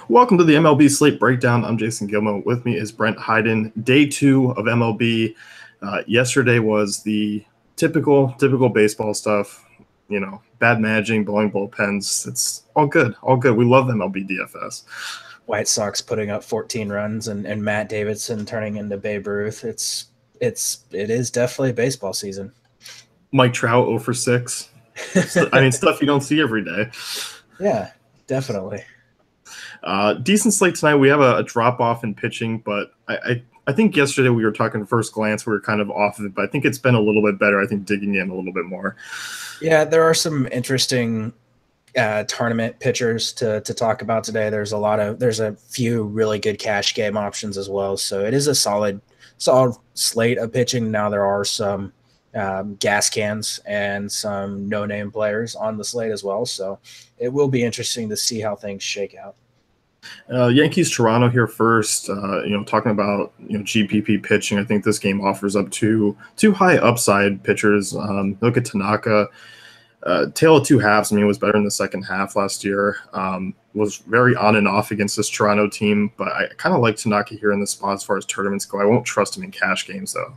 Welcome to the MLB Slate Breakdown. I'm Jason Gilmo. With me is Brent Hyden. Day 2 of MLB. Yesterday was the typical baseball stuff. You know, bad managing, blowing bullpens. It's all good. All good. We love MLB DFS. White Sox putting up 14 runs and Matt Davidson turning into Babe Ruth. It is definitely baseball season. Mike Trout 0 for 6. I mean, stuff you don't see every day. Yeah, definitely. Decent slate tonight. We have a drop off in pitching, but I think yesterday we were talking first glance, we were kind of off of it, but I think it's been a little bit better. I think digging in a little bit more. Yeah, there are some interesting tournament pitchers to talk about today. There's a few really good cash game options as well. So it is a solid slate of pitching. Now there are some gas cans and some no-name players on the slate as well. So it will be interesting to see how things shake out. Yankees Toronto here first. Talking about GPP pitching, I think this game offers up two high upside pitchers. Look at Tanaka, tale of two halves. I mean, it was better in the second half last year. Was very on and off against this Toronto team, but I kind of like Tanaka here in the spot as far as tournaments go. I won't trust him in cash games though.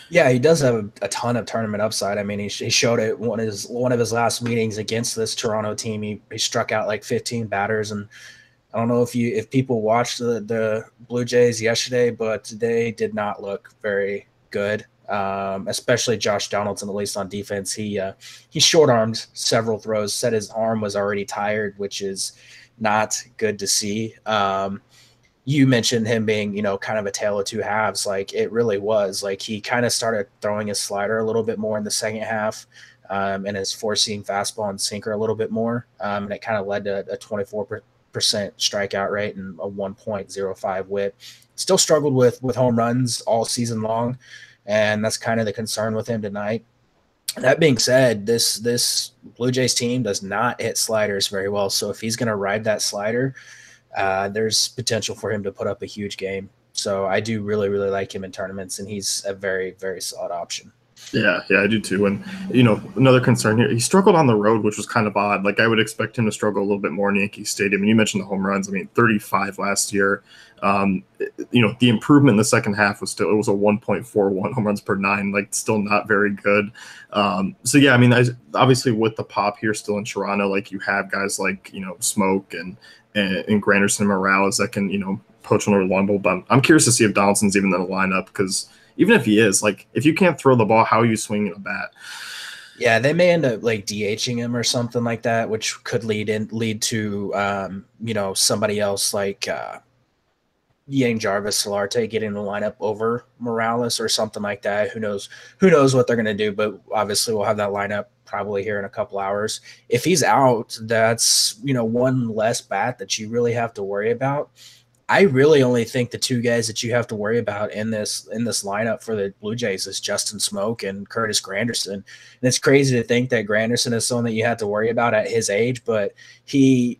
Yeah, he does have a ton of tournament upside. I mean, he showed it one of his last meetings against this Toronto team. He struck out like 15 batters, and I don't know if people watched the Blue Jays yesterday, but they did not look very good. Especially Josh Donaldson, at least on defense. He short-armed several throws, said his arm was already tired, which is not good to see. You mentioned him being, kind of a tale of two halves. Like, it really was. Like, he kind of started throwing his slider a little bit more in the second half, and his four-seam fastball and sinker a little bit more. And it kind of led to a 24% strikeout rate and a 1.05 whip. Still struggled with home runs all season long, and that's kind of the concern with him tonight. That being said, this Blue Jays team does not hit sliders very well. So if he's going to ride that slider, there's potential for him to put up a huge game. So I do really, really like him in tournaments, and he's a very, very solid option. Yeah, I do too. And, another concern here, he struggled on the road, which was kind of odd. Like, I would expect him to struggle a little bit more in Yankee Stadium. And you mentioned the home runs. I mean, 35 last year. The improvement in the second half was it was a 1.41 home runs per 9, like still not very good. So, yeah, I mean, obviously with the pop here still in Toronto, like you have guys like, Smoke and Granderson and Morales that can, poach on a long ball. But I'm curious to see if Donaldson's even in the lineup, because even if he is, like, if you can't throw the ball, how are you swinging a bat? Yeah, they may end up like DHing him or something like that, which could lead to somebody else like Yang Jarvis Solarte getting the lineup over Morales or something like that. Who knows what they're going to do, but obviously we'll have that lineup probably here in a couple hours. If he's out, that's, one less bat that you really have to worry about. I really only think the two guys that you have to worry about in this lineup for the Blue Jays is Justin Smoke and Curtis Granderson. And it's crazy to think that Granderson is someone that you have to worry about at his age, but he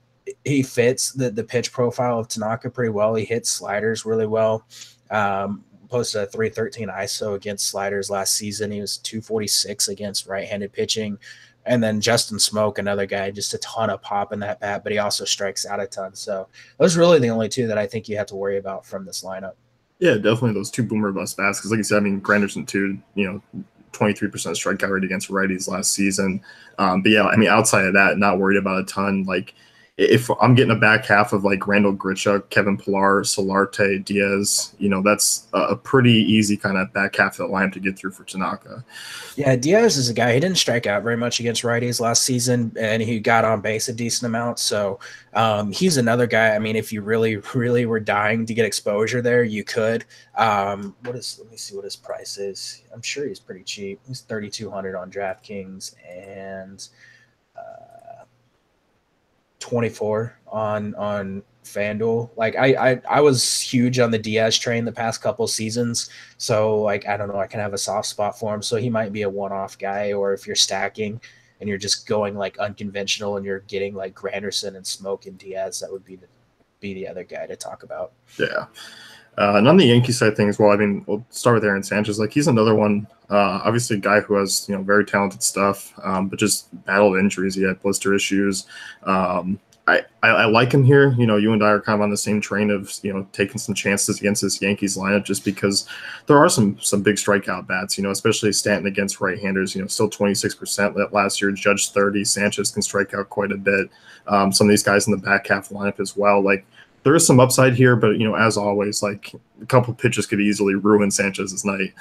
fits the pitch profile of Tanaka pretty well. He hits sliders really well. Posted a 313 ISO against sliders last season. He was 246 against right-handed pitching. And then Justin Smoke, another guy, just a ton of pop in that bat, but he also strikes out a ton. So those are really the only two that I think you have to worry about from this lineup. Yeah, definitely those two boomer bust bats. Because like you said, I mean, Granderson too, 23% strikeout rate against righties last season. But yeah, I mean, outside of that, not worried about a ton. Like, if I'm getting a back half of like Randall Grichuk, Kevin Pillar, Solarte, Diaz, that's a pretty easy kind of back half of the lineup to get through for Tanaka. Yeah, Diaz is a guy, he didn't strike out very much against righties last season, and he got on base a decent amount. So he's another guy. I mean, if you really, really were dying to get exposure there, you could. Let me see what his price is. I'm sure he's pretty cheap. He's $3,200 on DraftKings and 24 on FanDuel. Like I was huge on the Diaz train the past couple seasons. So like, I don't know, I can have a soft spot for him. So he might be a one-off guy, or if you're stacking and you're just going like unconventional and you're getting like Granderson and Smoke and Diaz, that would be the other guy to talk about. Yeah. And on the Yankee side things, well, I mean, we'll start with Aaron Sanchez. Like, he's another one, obviously a guy who has, very talented stuff, but just battled injuries. He had blister issues. I like him here. You and I are kind of on the same train of taking some chances against this Yankees lineup, just because there are some big strikeout bats. Especially Stanton against right-handers. Still 26% last year. Judge 30. Sanchez can strike out quite a bit. Some of these guys in the back half lineup as well. Like there is some upside here, but as always, like a couple pitches could easily ruin Sanchez's night.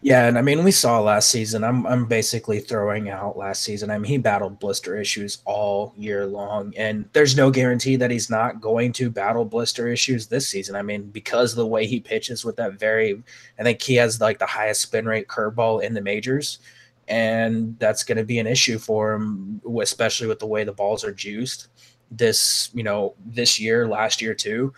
Yeah, and I mean, we saw last season. I'm basically throwing out last season. I mean, he battled blister issues all year long, and there's no guarantee that he's not going to battle blister issues this season. I mean, because of the way he pitches with that I think he has like the highest spin rate curveball in the majors, and that's going to be an issue for him, especially with the way the balls are juiced this year, last year too.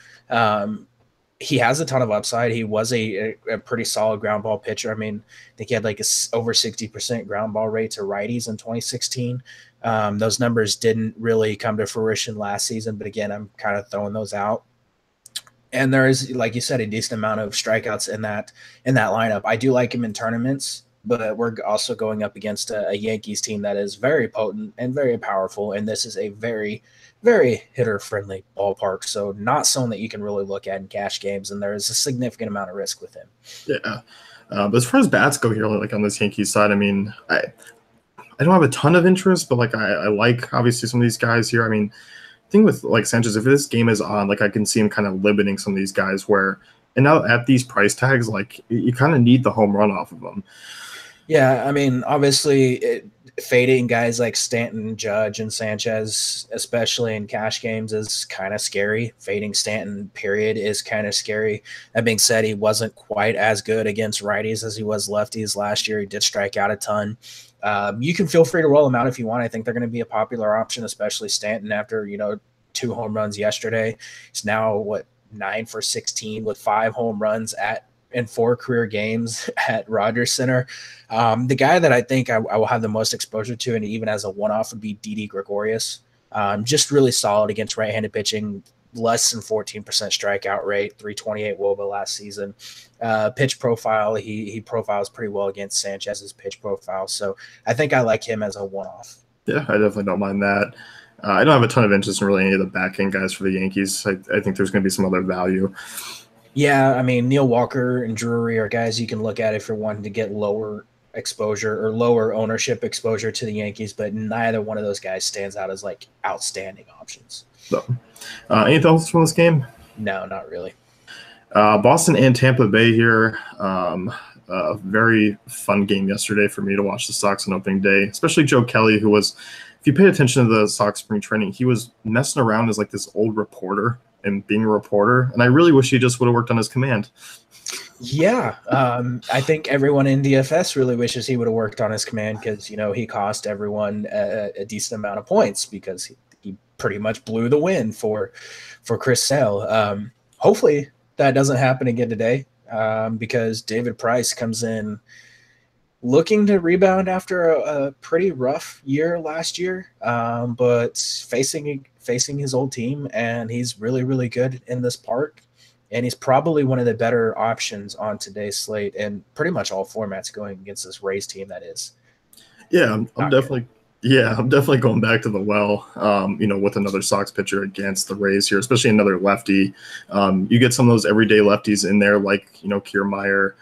He has a ton of upside. He was a pretty solid ground ball pitcher. I mean, I think he had like over 60% ground ball rate to righties in 2016. Those numbers didn't really come to fruition last season, but again, I'm kind of throwing those out. And there is, like you said, a decent amount of strikeouts in that lineup. I do like him in tournaments, but we're also going up against a Yankees team that is very potent and very powerful, and this is a very very hitter-friendly ballpark, so not someone that you can really look at in cash games, and there is a significant amount of risk with him. Yeah. But as far as bats go here, like on this Yankees side, I mean, I don't have a ton of interest, but like I like obviously some of these guys here. I mean, the thing with like Sanchez, if this game is on, like I can see him kind of limiting some of these guys and now at these price tags, like you kind of need the home run off of them. Yeah, I mean, obviously, fading guys like Stanton, Judge, and Sanchez, especially in cash games, is kind of scary. Fading Stanton, period, is kind of scary. That being said, he wasn't quite as good against righties as he was lefties last year. He did strike out a ton. You can feel free to roll him out if you want. I think they're going to be a popular option, especially Stanton after 2 home runs yesterday. He's now 9 for 16 with 5 home runs in 4 career games at Rogers Center. The guy that I think I will have the most exposure to, and even as a one-off, would be Didi Gregorius. Just really solid against right-handed pitching, less than 14% strikeout rate, 328 WOBA last season. Pitch profile, he profiles pretty well against Sanchez's pitch profile. So I think I like him as a one-off. Yeah, I definitely don't mind that. I don't have a ton of interest in really any of the back-end guys for the Yankees. I think there's going to be some other value. Yeah, I mean, Neil Walker and Drury are guys you can look at if you're wanting to get lower exposure or lower ownership exposure to the Yankees, but neither one of those guys stands out as like outstanding options. So, anything else from this game? No, not really. Boston and Tampa Bay here. A very fun game yesterday for me to watch the Sox on opening day, especially Joe Kelly, who was, if you paid attention to the Sox spring training, he was messing around as like this old reporter and being a reporter. And I really wish he just would have worked on his command. Yeah. I think everyone in DFS really wishes he would have worked on his command because, he cost everyone a decent amount of points because he pretty much blew the win for Chris Sale. Hopefully that doesn't happen again today because David Price comes in looking to rebound after a pretty rough year last year, but facing his old team, and he's really, really good in this park. And he's probably one of the better options on today's slate and pretty much all formats going against this Rays team that is. Yeah, I'm definitely going back to the well, with another Sox pitcher against the Rays here, especially another lefty. You get some of those everyday lefties in there like, Kiermaier,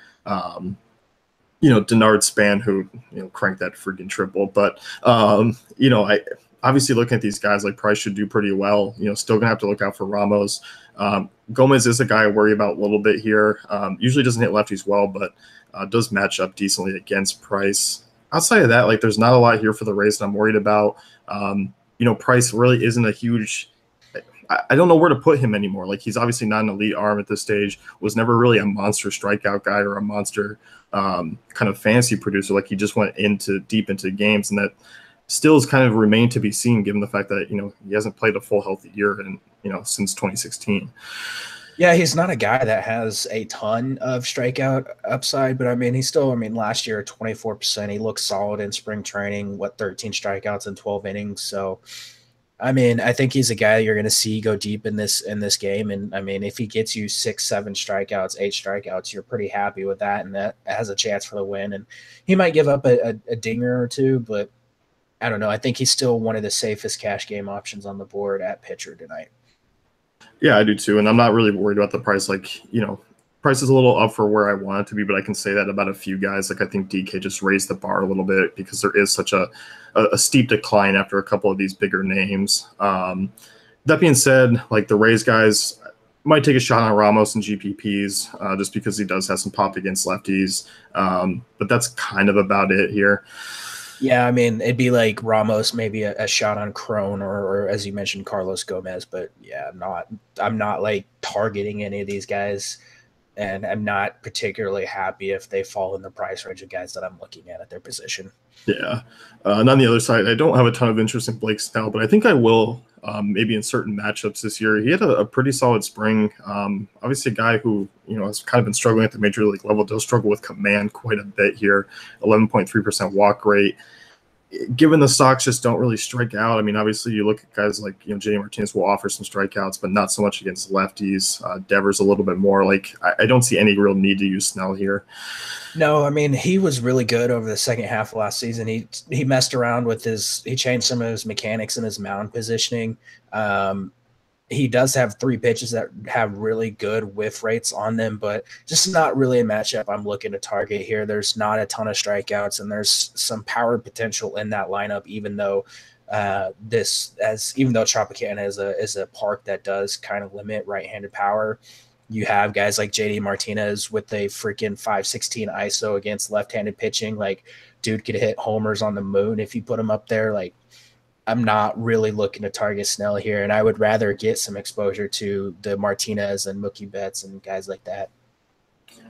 Denard Span, who, cranked that freaking triple. But, I obviously looking at these guys, like Price should do pretty well. Still going to have to look out for Ramos. Gomez is a guy I worry about a little bit here. Usually doesn't hit lefties well, but does match up decently against Price. Outside of that, like there's not a lot here for the Rays that I'm worried about. Price really isn't a huge – I don't know where to put him anymore. Like he's obviously not an elite arm at this stage, was never really a monster strikeout guy or a monster kind of fantasy producer. Like he just went deep into games, and that still has kind of remained to be seen given the fact that, he hasn't played a full healthy year since 2016. Yeah, he's not a guy that has a ton of strikeout upside, but he's still, last year, 24%. He looked solid in spring training, 13 strikeouts in 12 innings. So, I think he's a guy you're going to see go deep in this game. And if he gets you 6, 7 strikeouts, 8 strikeouts, you're pretty happy with that. And that has a chance for the win. And he might give up a dinger or two, but I don't know. I think he's still one of the safest cash game options on the board at pitcher tonight. Yeah, I do too. And I'm not really worried about the price. Like, price is a little up for where I want it to be, but I can say that about a few guys. Like, I think DK just raised the bar a little bit because there is such a steep decline after a couple of these bigger names. That being said, like the Rays guys might take a shot on Ramos and GPPs just because he does have some pop against lefties. But that's kind of about it here. Yeah, I mean, it'd be like Ramos, maybe a shot on Crone or as you mentioned, Carlos Gomez. But yeah, I'm not like targeting any of these guys, and I'm not particularly happy if they fall in the price range of guys that I'm looking at their position. Yeah. And on the other side, I don't have a ton of interest in Blake Snell, but I think I will maybe in certain matchups this year. He had a pretty solid spring. Obviously, a guy who has kind of been struggling at the major league level, does struggle with command quite a bit here. 11.3% walk rate. Given the Sox just don't really strike out. I mean, obviously, you look at guys like JD Martinez will offer some strikeouts, but not so much against lefties. Devers a little bit more. Like I don't see any real need to use Snell here. No, I mean, he was really good over the second half of last season. He messed around with he changed some of his mechanics and his mound positioning. He does have 3 pitches that have really good whiff rates on them, but just not really a matchup I'm looking to target here. There's not a ton of strikeouts, and there's some power potential in that lineup, even though Tropicana is a park that does kind of limit right-handed power. You have guys like JD Martinez with a freaking 516 ISO against left-handed pitching. Like, dude could hit homers on the moon if you put him up there. Like, I'm not really looking to target Snell here, and I would rather get some exposure to the Martinez and Mookie Betts and guys like that.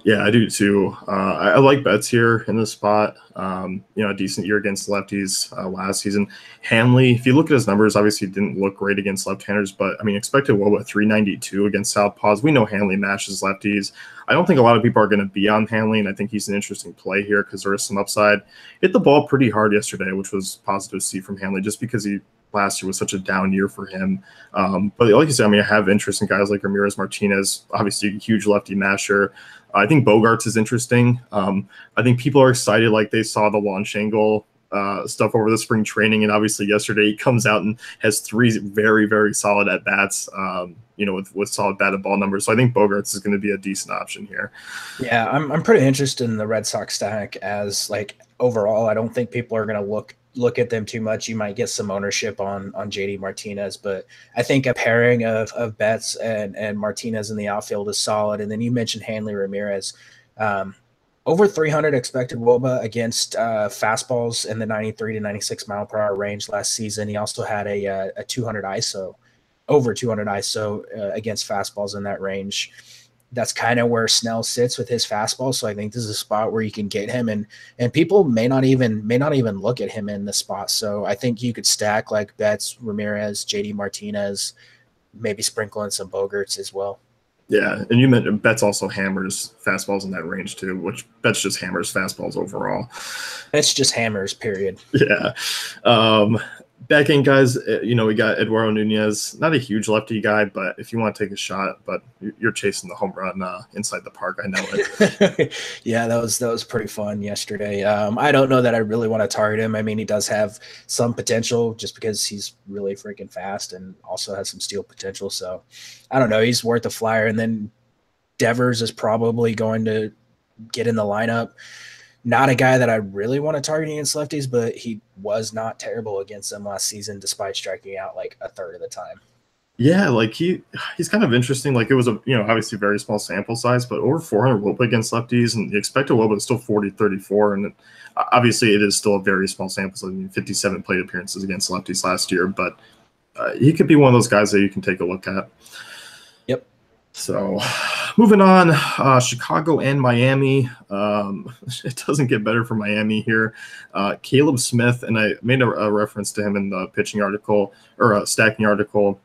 Yeah, I do too. I like Betts here in this spot. A decent year against lefties last season. Hanley, if you look at his numbers, obviously didn't look great against left-handers, but I mean, expected 392 against southpaws. We know Hanley matches lefties. I don't think a lot of people are going to be on Hanley, and I think he's an interesting play here because there is some upside. Hit the ball pretty hard yesterday, which was positive to see from Hanley, just because last year was such a down year for him. But like you said, I mean, I have interest in guys like Ramirez Martinez, obviously a huge lefty masher. I think Bogarts is interesting. I think people are excited like they saw the launch angle stuff over the spring training. And obviously yesterday he comes out and has 3 very, very solid at-bats, with solid batted ball numbers. So I think Bogarts is going to be a decent option here. Yeah, I'm pretty interested in the Red Sox stack as like overall. I don't think people are going to look at them too much. You might get some ownership on JD Martinez, but I think a pairing of Betts and Martinez in the outfield is solid. And then you mentioned Hanley Ramirez, over 300 expected WOBA against fastballs in the 93 to 96 mile per hour range last season. He also had a 200 ISO, over 200 ISO against fastballs in that range. That's kind of where Snell sits with his fastball. So I think this is a spot where you can get him, and people may not even look at him in the spot. So I think you could stack like Betts, Ramirez, JD Martinez, maybe sprinkle in some Bogarts as well. Yeah, and you mentioned Betts also hammers fastballs in that range too, which Betts just hammers fastballs overall. It's just hammers, period. Yeah. Back end guys, we got Eduardo Nunez, not a huge lefty guy, but if you want to take a shot, but you're chasing the home run inside the park. I know it. Yeah, that was pretty fun yesterday. I don't know that I really want to target him. I mean, he does have some potential just because he's really freaking fast and also has some steal potential. So I don't know. He's worth a flyer. And then Devers is probably going to get in the lineup. Not a guy that I really want to target against lefties, but he was not terrible against them last season, despite striking out like a third of the time. Yeah, like he's kind of interesting. Like it was obviously very small sample size, but over 400 WOBA against lefties, and the expected WOBA is still 40-34, and obviously it is still a very small sample size. I mean, 57 plate appearances against lefties last year, but he could be one of those guys that you can take a look at. Yep. So moving on, Chicago and Miami. It doesn't get better for Miami here. Caleb Smith, and I made a reference to him in the pitching article or a stacking article.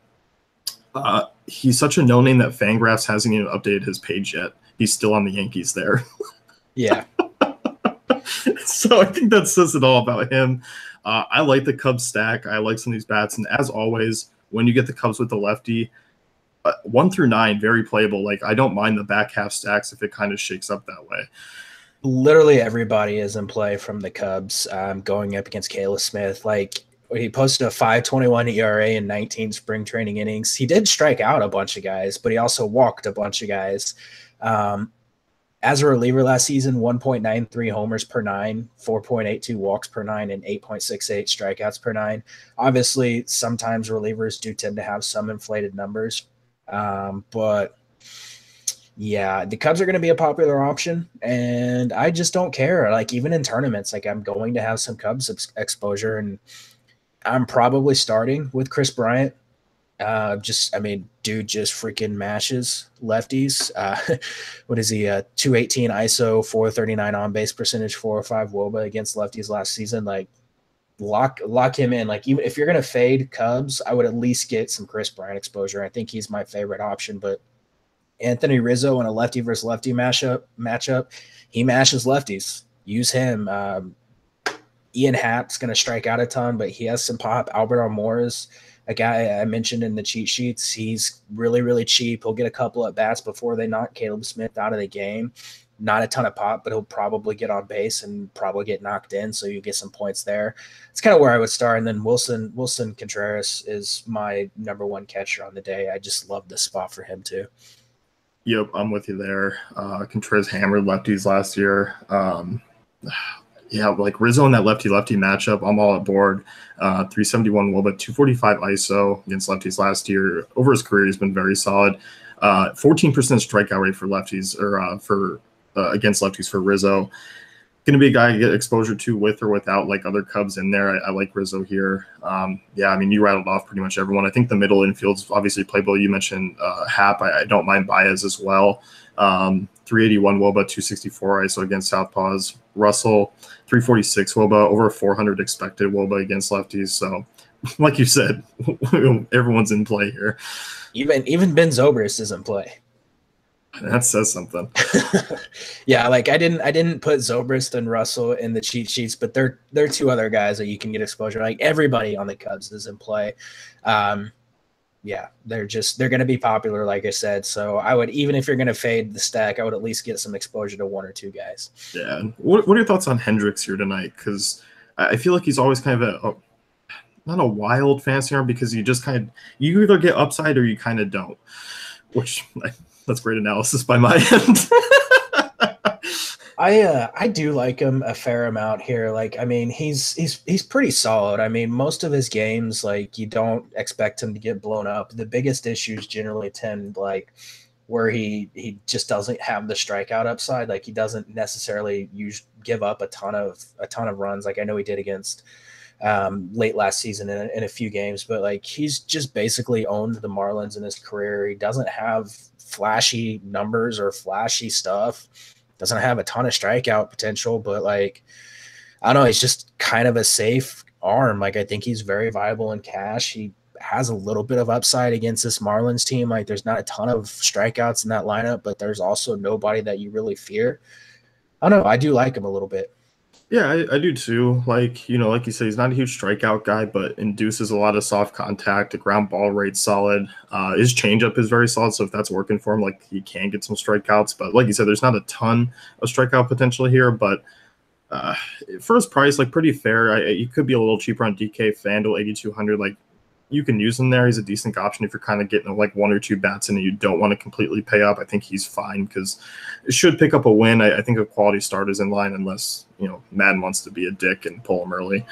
He's such a no-name that Fangraphs hasn't even updated his page yet. He's still on the Yankees there. Yeah. So I think that says it all about him. I like the Cubs stack. I like some of these bats. And as always, when you get the Cubs with the lefty, 1 through 9, very playable. Like I don't mind the back half stacks if it kind of shakes up that way. Literally everybody is in play from the Cubs going up against Caleb Smith. Like he posted a 5.21 ERA in 19 spring training innings. He did strike out a bunch of guys, but he also walked a bunch of guys. Um, as a reliever last season, 1.93 homers per nine, 4.82 walks per nine, and 8.68 strikeouts per nine. Obviously, sometimes relievers do tend to have some inflated numbers, but yeah, the Cubs are going to be a popular option, and I just don't care. Like even in tournaments, like I'm going to have some Cubs exposure, and I'm probably starting with Chris Bryant. Dude just freaking mashes lefties. What is he? 218 ISO, 439 on base percentage, 405 WOBA against lefties last season. Like lock him in. Like even if you're gonna fade Cubs, I would at least get some Chris Bryant exposure. I think he's my favorite option, but Anthony Rizzo in a lefty versus lefty matchup, he mashes lefties. Use him. Ian Happ's going to strike out a ton, but he has some pop. Albert Almora's a guy I mentioned in the cheat sheets. He's really, really cheap. He'll get a couple at bats before they knock Caleb Smith out of the game. Not a ton of pop, but he'll probably get on base and probably get knocked in, so you get some points there. It's kind of where I would start. And then Wilson Contreras is my number one catcher on the day. I just love this spot for him too. Yep, I'm with you there. Contreras hammered lefties last year. Yeah, like Rizzo in that lefty-lefty matchup, I'm all at board. 371 WOBA, 245 ISO against lefties last year. Over his career, he's been very solid. 14% strikeout rate for lefties, or for against lefties for Rizzo. Going to be a guy to get exposure to with or without like other Cubs in there. I like Rizzo here. Yeah, I mean, you rattled off pretty much everyone. I think the middle infield's obviously playable. You mentioned Happ. I don't mind Baez as well. 381 WOBA, 264 ISO against Southpaws. Russell, 346 WOBA, over 400 expected WOBA against lefties. So, like you said, everyone's in play here. Even Ben Zobrist is in play. That says something. Yeah, like I didn't put Zobrist and Russell in the cheat sheets, but they're two other guys that you can get exposure. Like everybody on the Cubs is in play. Yeah, they're going to be popular, like I said. So I would, even if you're going to fade the stack, I would at least get some exposure to one or two guys. Yeah. What are your thoughts on Hendricks here tonight? Because I feel like he's always kind of not a wild fantasy arm, because you either get upside or you kind of don't. Which that's great analysis by my end. I do like him a fair amount here. Like, I mean, he's pretty solid. I mean, most of his games, like, you don't expect him to get blown up. The biggest issues generally tend like where he just doesn't have the strikeout upside. Like, he doesn't necessarily give up a ton of runs. Like I know he did against late last season in a few games, but like he's just basically owned the Marlins in his career. He doesn't have flashy numbers or flashy stuff. Doesn't have a ton of strikeout potential, but like, I don't know, he's just kind of a safe arm. Like, I think he's very viable in cash. He has a little bit of upside against this Marlins team. Like, there's not a ton of strikeouts in that lineup, but there's also nobody that you really fear. I don't know. I do like him a little bit. Yeah, I do too. Like, like you said, he's not a huge strikeout guy, but induces a lot of soft contact. The ground ball rate's solid. His changeup is very solid, so if that's working for him, like, he can get some strikeouts. But like you said, there's not a ton of strikeout potential here. But for his price, like, pretty fair. He could be a little cheaper on DK, FanDuel, 8,200. Like, you can use him there. He's a decent option if you're kind of getting like one or two bats in and you don't want to completely pay up. I think he's fine because it should pick up a win. I think a quality start is in line unless, Madden wants to be a dick and pull him early.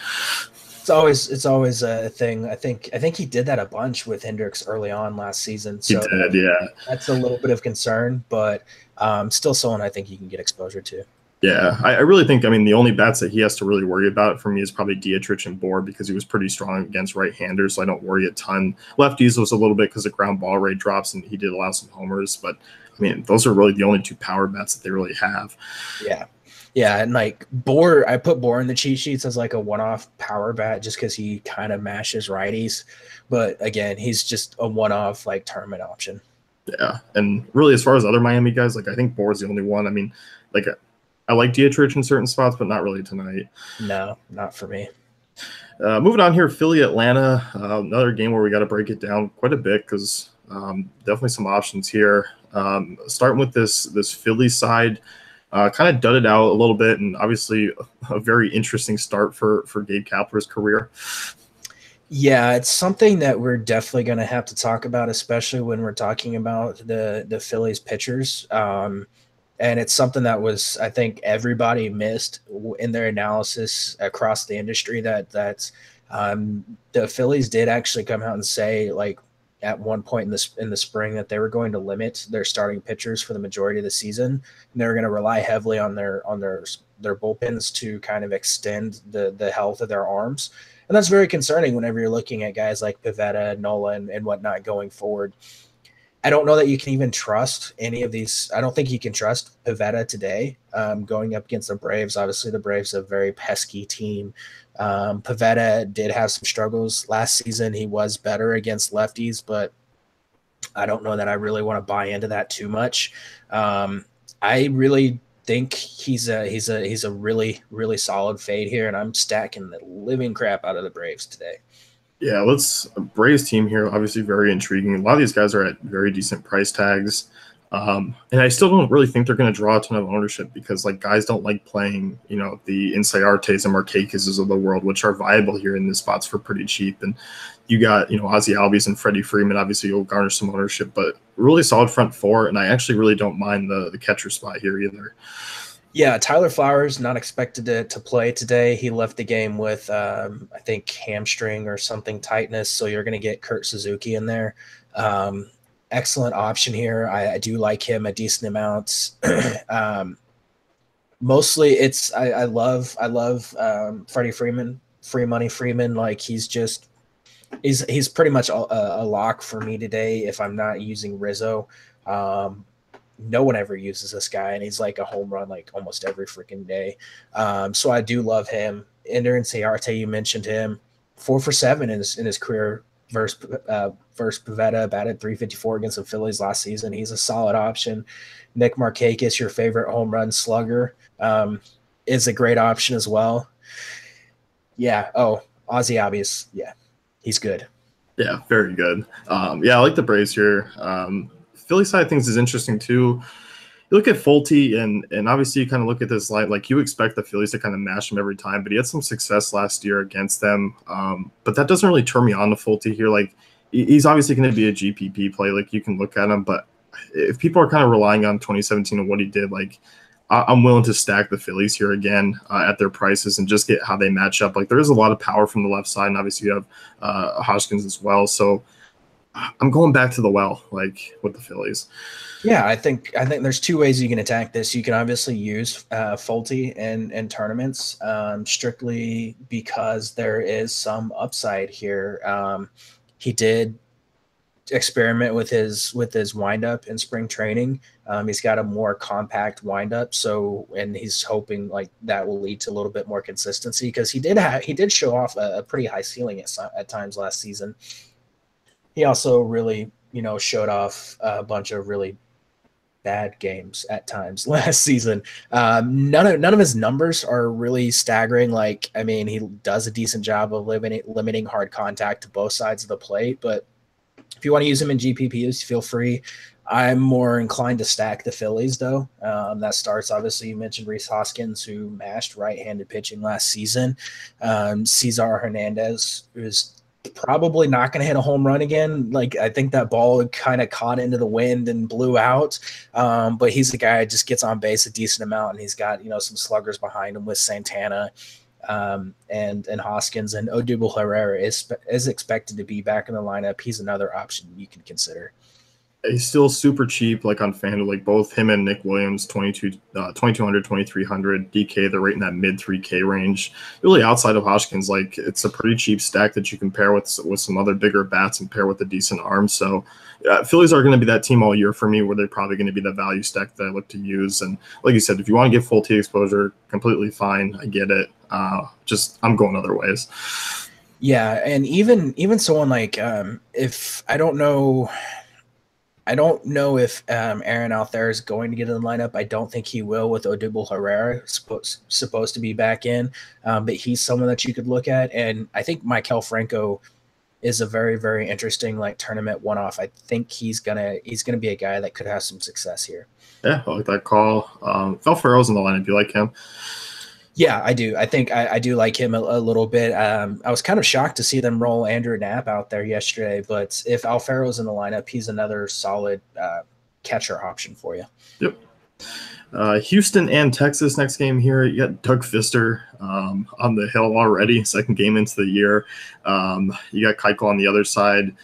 It's always a thing. I think he did that a bunch with Hendricks early on last season. So he did, yeah. That's a little bit of concern, but still someone I think you can get exposure to. Yeah, I really think, the only bats that he has to really worry about for me is probably Dietrich and Bohr, because he was pretty strong against right-handers, so I don't worry a ton. Lefties was a little bit because the ground ball rate drops, and he did allow some homers, but, those are really the only two power bats that they really have. Yeah. Yeah, and like Bohr, I put Bohr in the cheat sheets as like a one-off power bat just because he kind of mashes righties. But again, he's just a one-off like tournament option. Yeah, and really as far as other Miami guys, like I think Bohr's the only one. I like Dietrich in certain spots, but not really tonight. No, not for me. Moving on here, Philly, Atlanta, another game where we got to break it down quite a bit because definitely some options here. Starting with this Philly side, Kind of dudded out a little bit, and obviously a very interesting start for Gabe Kapler's career. Yeah, it's something that we're definitely going to have to talk about, especially when we're talking about the Phillies pitchers. And it's something that was, I think, everybody missed in their analysis across the industry. The Phillies did actually come out and say, like, at one point in the spring, that they were going to limit their starting pitchers for the majority of the season, and they were going to rely heavily on their bullpens to kind of extend the health of their arms. And that's very concerning whenever you're looking at guys like Pivetta, Nola, and whatnot going forward. I don't know that you can even trust any of these. I don't think you can trust Pivetta today going up against the Braves. Obviously, the Braves are a very pesky team. Pivetta did have some struggles last season. He was better against lefties, but I don't know that I really want to buy into that too much. I really think he's a really, really solid fade here, and I'm stacking the living crap out of the Braves today. Yeah, let's Braves team here. Obviously, very intriguing. A lot of these guys are at very decent price tags, and I still don't really think they're going to draw a ton of ownership because like guys don't like playing, the Inciartes and Marquezes of the world, which are viable here in the spots for pretty cheap. And you got Ozzie Albies and Freddie Freeman. Obviously, you'll garner some ownership, but really solid front four. And I actually really don't mind the catcher spot here either. Yeah, Tyler Flowers not expected to play today. He left the game with I think hamstring or something tightness. So you're going to get Kurt Suzuki in there. Excellent option here. I do like him a decent amount. Mostly it's I love Freddie Freeman, free money Freeman. Like he's pretty much a lock for me today if I'm not using Rizzo. No one ever uses this guy, and he's like a home run like almost every freaking day. So I do love him. Ender Inciarte, you mentioned him, 4 for 7 in his career versus Pivetta, batted .354 against the Phillies last season. He's a solid option. Nick Markakis, your favorite home run slugger, is a great option as well. Yeah. Oh, Ozzie Albies. Yeah, he's good. Yeah, very good. I like the Braves here. Philly side of things is interesting too. You look at Fulte, and obviously you kind of look at this light, like you expect the Phillies to kind of mash him every time, but he had some success last year against them. But that doesn't really turn me on to Fulte here. Like he's obviously going to be a GPP play. Like you can look at him, but if people are kind of relying on 2017 and what he did, like I'm willing to stack the Phillies here again at their prices and just get how they match up. Like there is a lot of power from the left side, and obviously you have Hoskins as well. So I'm going back to the well, like with the Phillies. Yeah, I think there's two ways you can attack this. You can obviously use Fulte in tournaments, strictly because there is some upside here. He did experiment with his windup in spring training. He's got a more compact windup, and he's hoping like that will lead to a little bit more consistency because he did show off a pretty high ceiling at times last season. He also really, showed off a bunch of really bad games at times last season. None of his numbers are really staggering. Like, I mean, he does a decent job of limiting hard contact to both sides of the plate. But if you want to use him in GPPs, feel free. I'm more inclined to stack the Phillies, though. That starts, obviously, you mentioned Rhys Hoskins, who mashed right-handed pitching last season. Cesar Hernandez, who's probably not going to hit a home run again. Like I think that ball kind of caught into the wind and blew out. But he's the guy that just gets on base a decent amount, and he's got some sluggers behind him with Santana and Hoskins, and Odubel Herrera is expected to be back in the lineup. He's another option you can consider. He's still super cheap, like on FanDuel, like both him and Nick Williams, 2,200, 2,300 DK. They're right in that mid 3K range. Really outside of Hoskins, like it's a pretty cheap stack that you can pair with some other bigger bats and pair with a decent arm. So Phillies are going to be that team all year for me, where they're probably going to be the value stack that I look to use. And like you said, if you want to get Fulte exposure, completely fine. I get it. I'm going other ways. Yeah, and even someone like if I don't know if Aaron Altherr is going to get in the lineup. I don't think he will with Odubel Herrera supposed to be back in, but he's someone that you could look at. And I think Maikel Franco is a very, very interesting like tournament one-off. I think he's gonna be a guy that could have some success here. Yeah, I like that call. Phil Farrell's in the lineup. Do you like him? Yeah, I do. I think I do like him a little bit. I was kind of shocked to see them roll Andrew Knapp out there yesterday, but if Alfaro's in the lineup, he's another solid catcher option for you. Yep. Houston and Texas next game here. You got Doug Fister on the hill already, second game into the year. You got Keuchel on the other side.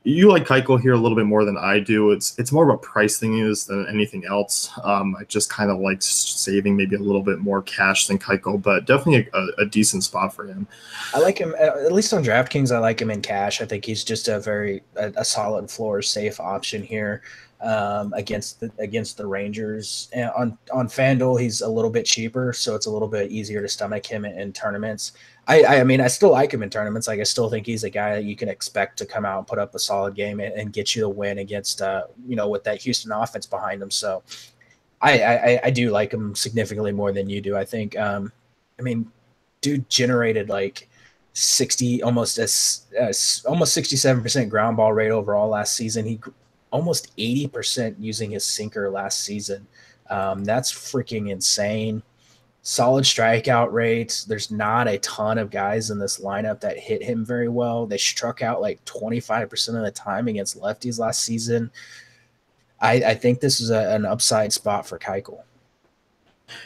You like Keuchel here a little bit more than I do. It's more of a price thing than anything else. I just kind of like saving maybe a little bit more cash than Keuchel, but definitely a decent spot for him. I like him, at least on DraftKings. I like him in cash. I think he's just a solid floor safe option here against the Rangers. And on FanDuel, he's a little bit cheaper, so it's a little bit easier to stomach him in tournaments. I mean, I still like him in tournaments. Like, I still think he's a guy that you can expect to come out and put up a solid game and get you the win against, with that Houston offense behind him. So I do like him significantly more than you do. I think, dude generated like 67% ground ball rate overall last season. He almost 80% using his sinker last season. That's freaking insane. Solid strikeout rates. There's not a ton of guys in this lineup that hit him very well. They struck out like 25% of the time against lefties last season. I think this is an upside spot for Keuchel.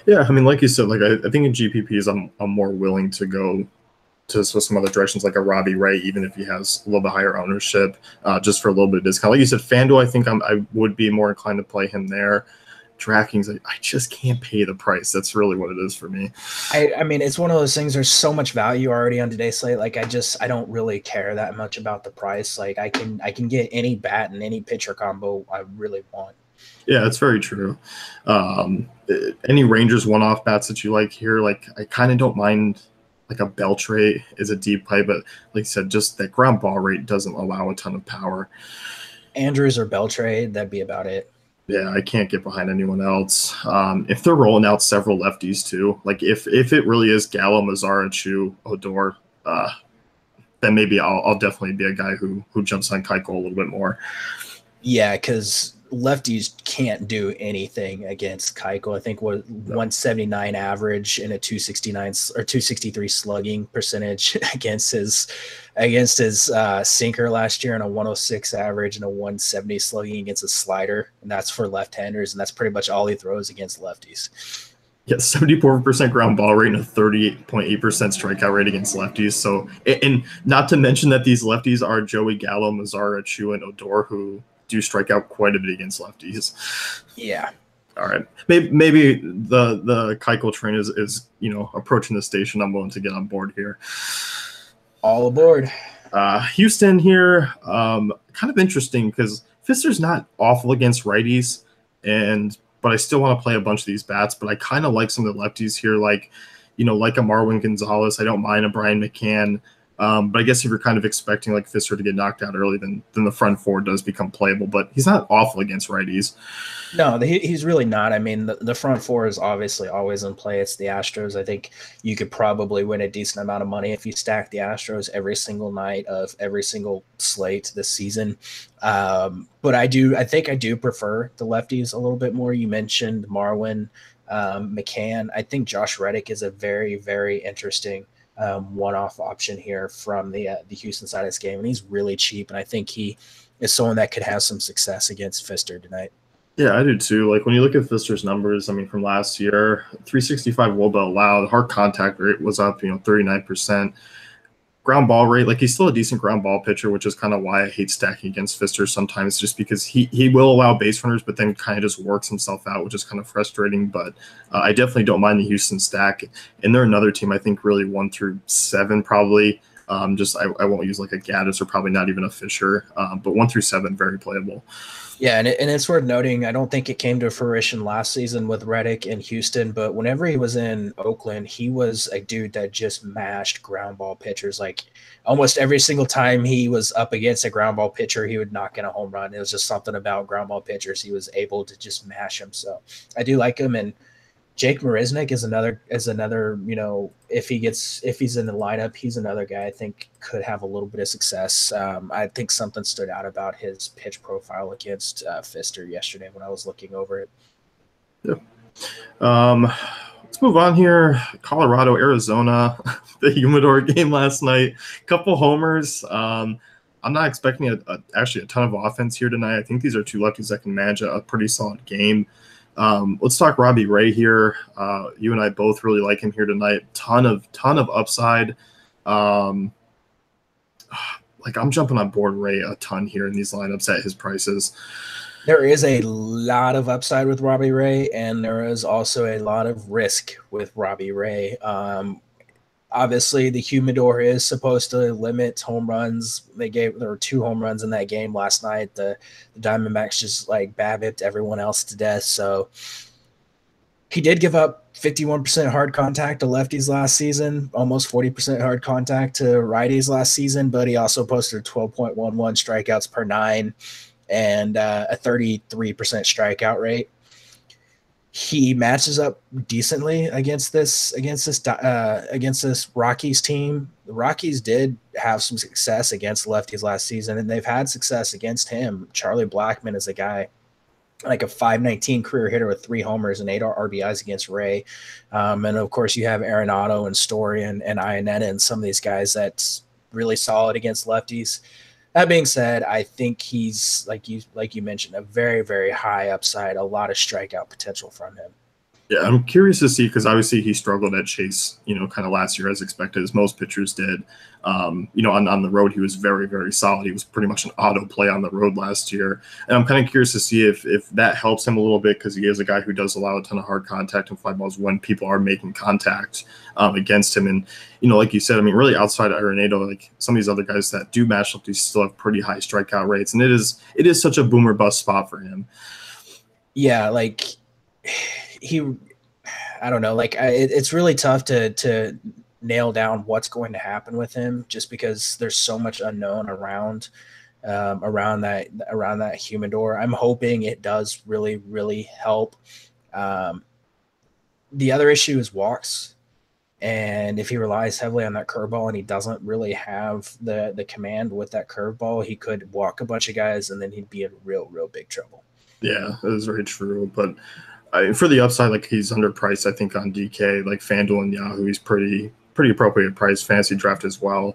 Yeah, I mean, like you said, like I think in GPPs, I'm more willing to go to some other directions, like a Robbie Ray, even if he has a little bit higher ownership, just for a little bit of discount. Like you said, FanDuel, I think I would be more inclined to play him there. DraftKings, I just can't pay the price. That's really what it is for me. I mean, it's one of those things. There's so much value already on today's slate. Like, I don't really care that much about the price. Like, I can get any bat and any pitcher combo I really want. Yeah, that's very true. Any Rangers one-off bats that you like here? Like, I kind of don't mind. Like a Beltre is a deep play, but like I said, just that ground ball rate doesn't allow a ton of power. Andrews or Beltre, that'd be about it. Yeah, I can't get behind anyone else. If they're rolling out several lefties too, like if it really is Gallo, Mazara, Chu, Odor, then maybe I'll definitely be a guy who jumps on Keuchel a little bit more. Yeah, because lefties can't do anything against Keuchel. I think 179 average and a 269 or 263 slugging percentage against his sinker last year, and a 106 average and a 170 slugging against a slider, and that's for left-handers, and that's pretty much all he throws against lefties. Yeah, 74% ground ball rate and a 38.8% strikeout rate against lefties. So, and not to mention that these lefties are Joey Gallo, Mazara, Chu, and Odor, who do strike out quite a bit against lefties. Yeah. All right. Maybe the Keuchel train is approaching the station. I'm willing to get on board here. All aboard. Houston here, kind of interesting because Fister's not awful against righties, but I still want to play a bunch of these bats. But I kind of like some of the lefties here, like a Marwin Gonzalez. I don't mind a Brian McCann. But I guess if you're kind of expecting like Fister to get knocked out early, then the front four does become playable. But he's not awful against righties. No, he's really not. I mean, the front four is obviously always in play. It's the Astros. I think you could probably win a decent amount of money if you stack the Astros every single night of every single slate this season. But I think I do prefer the lefties a little bit more. You mentioned Marwin, McCann. I think Josh Reddick is a very, very interesting one-off option here from the Houston side of this game, and he's really cheap, and I think he is someone that could have some success against Fister tonight. Yeah, I do too. Like when you look at Fister's numbers, I mean, from last year, 365 WOBA allowed, hard contact rate was up, 39%. Ground ball rate, like he's still a decent ground ball pitcher, which is kind of why I hate stacking against Fister sometimes, just because he will allow base runners, but then kind of just works himself out, which is kind of frustrating. But I definitely don't mind the Houston stack. And they're another team I think really 1 through 7 probably. I won't use like a Gaddis or probably not even a Fisher, but 1 through 7 very playable. Yeah, and it's worth noting, I don't think it came to fruition last season with Reddick in Houston, but whenever he was in Oakland, he was a dude that just mashed ground ball pitchers. Like almost every single time he was up against a ground ball pitcher, he would knock in a home run. It was just something about ground ball pitchers. He was able to just mash them. So I do like him, and Jake Marisnik is another, if he's in the lineup, he's another guy I think could have a little bit of success. I think something stood out about his pitch profile against Fister yesterday when I was looking over it. Yeah. Let's move on here. Colorado, Arizona, the Humidor game last night. Couple homers. I'm not expecting actually a ton of offense here tonight. I think these are two lefties that can manage a pretty solid game. Let's talk Robbie Ray here. You and I both really like him here tonight. Ton of upside. I'm jumping on board Ray a ton here in these lineups at his prices. There is a lot of upside with Robbie Ray, and there is also a lot of risk with Robbie Ray. Obviously, the Humidor is supposed to limit home runs. There were 2 home runs in that game last night. The Diamondbacks just BABIP'd everyone else to death. So he did give up 51% hard contact to lefties last season, almost 40% hard contact to righties last season, but he also posted 12.11 strikeouts per 9 and a 33% strikeout rate. He matches up decently against this Rockies team. The Rockies did have some success against lefties last season, and they've had success against him. Charlie Blackmon is a guy, like a .519 career hitter with 3 homers and 8 RBIs against Ray. And of course you have Arenado and Story and Ionetta and some of these guys that's really solid against lefties. That being said, I think he's, like you mentioned, a very, very high upside, a lot of strikeout potential from him. Yeah, I'm curious to see, because obviously he struggled at Chase, kind of last year as expected, as most pitchers did. On the road, he was very, very solid. He was pretty much an auto play on the road last year. And I'm kind of curious to see if that helps him a little bit, because he is a guy who does allow a ton of hard contact and fly balls when people are making contact against him. And, like you said, really outside of Arenado, like some of these other guys that do match up, these still have pretty high strikeout rates. And it is such a boomer bust spot for him. Yeah, I don't know. It's really tough to nail down what's going to happen with him, just because there's so much unknown around that Humidor. I'm hoping it does really, really help. The other issue is walks, and if he relies heavily on that curveball and he doesn't really have the command with that curveball, he could walk a bunch of guys and then he'd be in real, real big trouble. Yeah, that is very true. But for the upside, he's underpriced, I think, on DK, FanDuel and Yahoo. He's pretty appropriate price. Fantasy draft as well.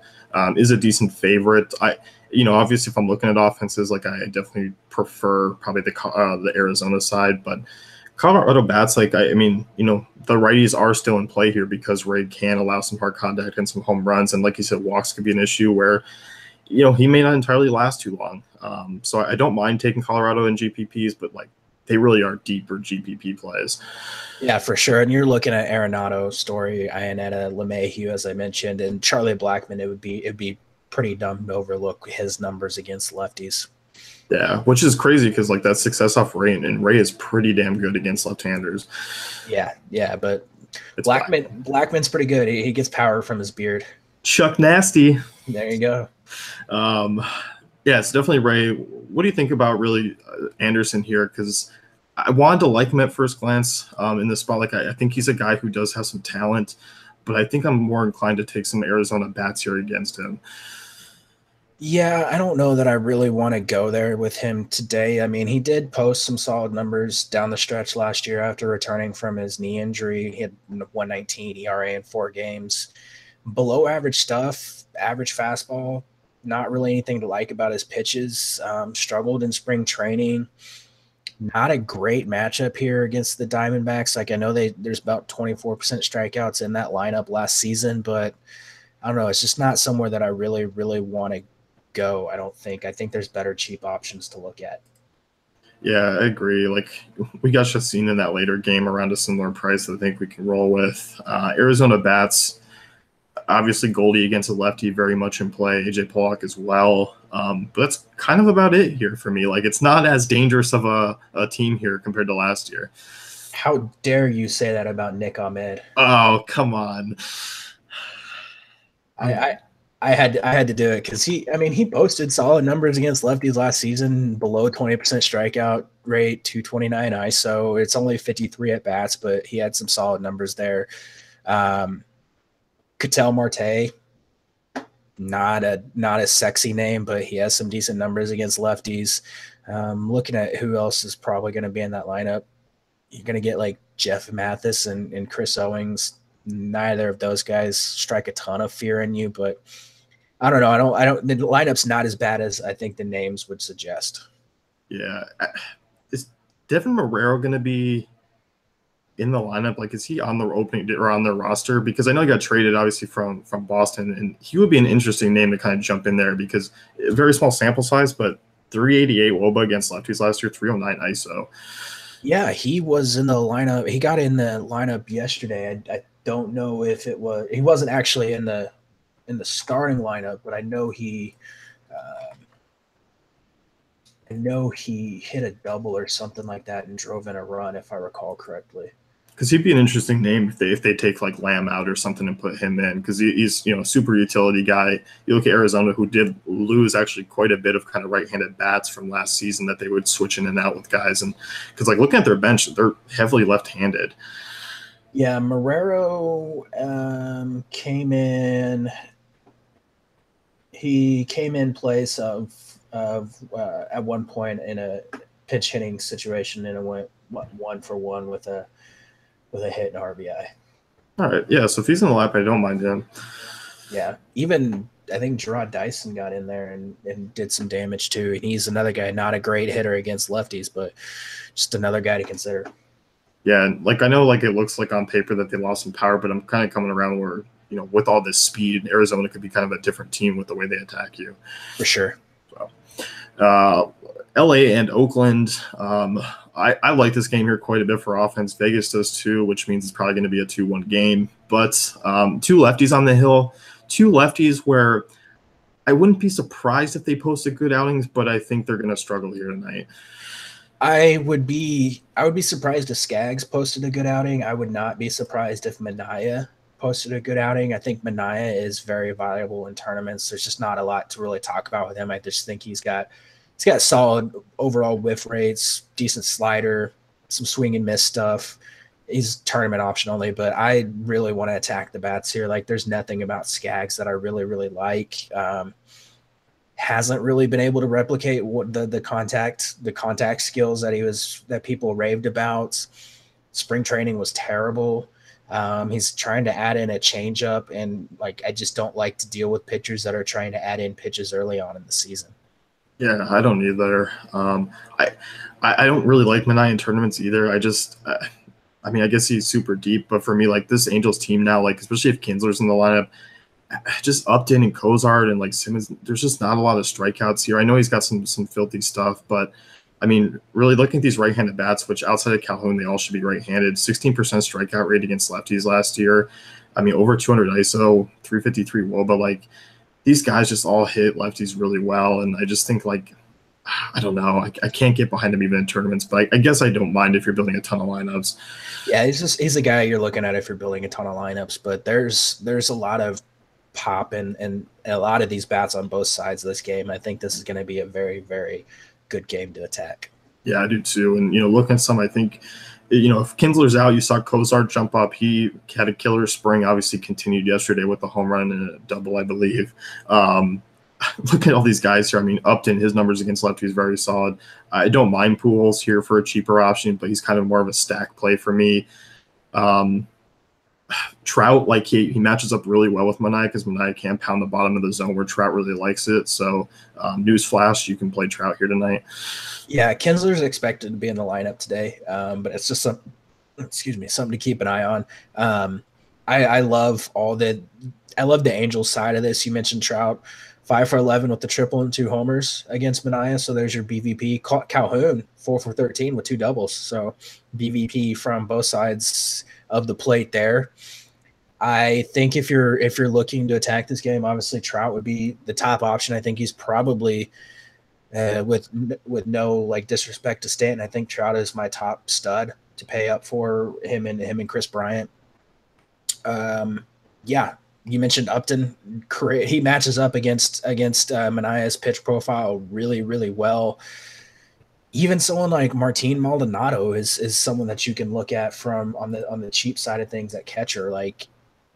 Is a decent favorite. Obviously, if I'm looking at offenses, I definitely prefer probably the Arizona side, but Colorado bats, the righties are still in play here, because Ray can allow some hard contact and some home runs, and like you said, walks could be an issue where he may not entirely last too long. So I don't mind taking Colorado in GPPs, but they really are deeper GPP plays. Yeah, for sure. And you're looking at Arenado, Story, Ionetta, LeMahieu, as I mentioned, and Charlie Blackmon. It'd be pretty dumb to overlook his numbers against lefties. Yeah, which is crazy, because that success off Ray, and Ray is pretty damn good against left-handers. Yeah, but Blackman's pretty good. He gets power from his beard. Chuck Nasty. There you go. Yeah, it's definitely Ray. What do you think about really Anderson here? Because I wanted to like him at first glance in this spot. I think he's a guy who does have some talent, but I think I'm more inclined to take some Arizona bats here against him. Yeah, I don't know that I really want to go there with him today. He did post some solid numbers down the stretch last year after returning from his knee injury. He had 1.19 ERA in 4 games. Below average stuff, average fastball, not really anything to like about his pitches. Struggled in spring training. Not a great matchup here against the Diamondbacks. I know there's about 24% strikeouts in that lineup last season, but I don't know. It's just not somewhere that I really, really want to go, I don't think. I think there's better cheap options to look at. Yeah, I agree. We got Chacin in that later game around a similar price that I think we can roll with. Arizona bats, obviously Goldie against a lefty, very much in play. AJ Pollock as well. But that's kind of about it here for me. It's not as dangerous of a team here compared to last year. How dare you say that about Nick Ahmed? Oh, come on. I had to do it because he posted solid numbers against lefties last season, below 20% strikeout rate, 229 ISO. It's only 53 at bats, but he had some solid numbers there. Ketel Marte, not a sexy name, but he has some decent numbers against lefties. Looking at who else is probably going to be in that lineup, you're going to get like Jeff Mathis and Chris Owings. Neither of those guys strike a ton of fear in you, but I don't know. The lineup's not as bad as I think the names would suggest. Yeah. Is Devin Marrero going to be in the lineup? Like, is he on the opening or on the roster? Because I know he got traded obviously from Boston, and he would be an interesting name to kind of jump in there because very small sample size, but 388 WOBA against lefties last year, 309 ISO. Yeah, he was in the lineup. He got in the lineup yesterday. I don't know if he wasn't actually in the starting lineup, but I know he hit a double or something like that and drove in a run, if I recall correctly. Because he'd be an interesting name if they take like Lamb out or something and put him in, because he's a super utility guy. You look at Arizona, who did lose actually quite a bit of kind of right-handed bats from last season that they would switch in and out with guys, and because like looking at their bench, they're heavily left-handed. Yeah, Marrero came in. He came in place of at one point in a pinch hitting situation, and it went 1-for-1 with a hit and RBI. All right, yeah. So if he's in the lap, I don't mind him. Yeah, even I think Gerard Dyson got in there and did some damage too. And he's another guy, not a great hitter against lefties, but just another guy to consider. Yeah, and like I know, like it looks like on paper that they lost some power, but I'm kind of coming around where with all this speed, Arizona could be kind of a different team with the way they attack you. For sure. So, LA and Oakland. I like this game here quite a bit for offense. Vegas does too, which means it's probably going to be a 2-1 game. But two lefties on the hill, two lefties where I wouldn't be surprised if they posted good outings, but I think they're going to struggle here tonight. I would be surprised if Skaggs posted a good outing. I would not be surprised if Minaya posted a good outing. I think Minaya is very valuable in tournaments. There's just not a lot to really talk about with him. I just think he's got solid overall whiff rates, decent slider, some swing and miss stuff. He's tournament option only, but I really want to attack the bats here. Like there's nothing about Skaggs that I really, really like. Hasn't really been able to replicate what the contact skills that people raved about. Spring training was terrible. He's trying to add in a changeup, and like I just don't like to deal with pitchers that are trying to add in pitches early on in the season. Yeah, I don't either. I don't really like Minaya in tournaments either. I guess he's super deep, but for me, like this Angels team now, like especially if Kinsler's in the lineup, just Upton and Cozart and like Simmons, there's just not a lot of strikeouts here. I know he's got some filthy stuff, but I mean, really looking at these right-handed bats, which outside of Calhoun, they all should be right-handed. 16% strikeout rate against lefties last year. I mean, over 200 ISO, 353 WOBA. Like these guys just all hit lefties really well, and I just think like I don't know. I can't get behind him even in tournaments, but I guess I don't mind if you're building a ton of lineups. Yeah, he's a guy you're looking at if you're building a ton of lineups, but there's a lot of pop and a lot of these bats on both sides of this game. I think this is going to be a very, very good game to attack. Yeah, I do too. And, looking at some, I think, if Kinsler's out, you saw Cozart jump up. He had a killer spring, obviously continued yesterday with a home run and a double, I believe. Look at all these guys here. I mean, Upton, his numbers against lefties very solid. I don't mind Pujols here for a cheaper option, but he's kind of more of a stack play for me. Trout, like he matches up really well with Minaya because Minaya can pound the bottom of the zone where Trout really likes it. So, newsflash, you can play Trout here tonight. Yeah, Kinsler's expected to be in the lineup today, but it's just something to keep an eye on. I love the Angels side of this. You mentioned Trout, 5 for 11 with the triple and 2 homers against Minaya. So there's your BVP. Calhoun, 4 for 13 with 2 doubles. So BVP from both sides of the plate there. I think if you're looking to attack this game, obviously Trout would be the top option. I think he's probably with no like disrespect to Stanton, I think Trout is my top stud to pay up for him and Chris Bryant. Yeah, You mentioned Upton. He matches up against Manaea's pitch profile really, really well. Even someone like Martin Maldonado is someone that you can look at from on the cheap side of things at catcher. Like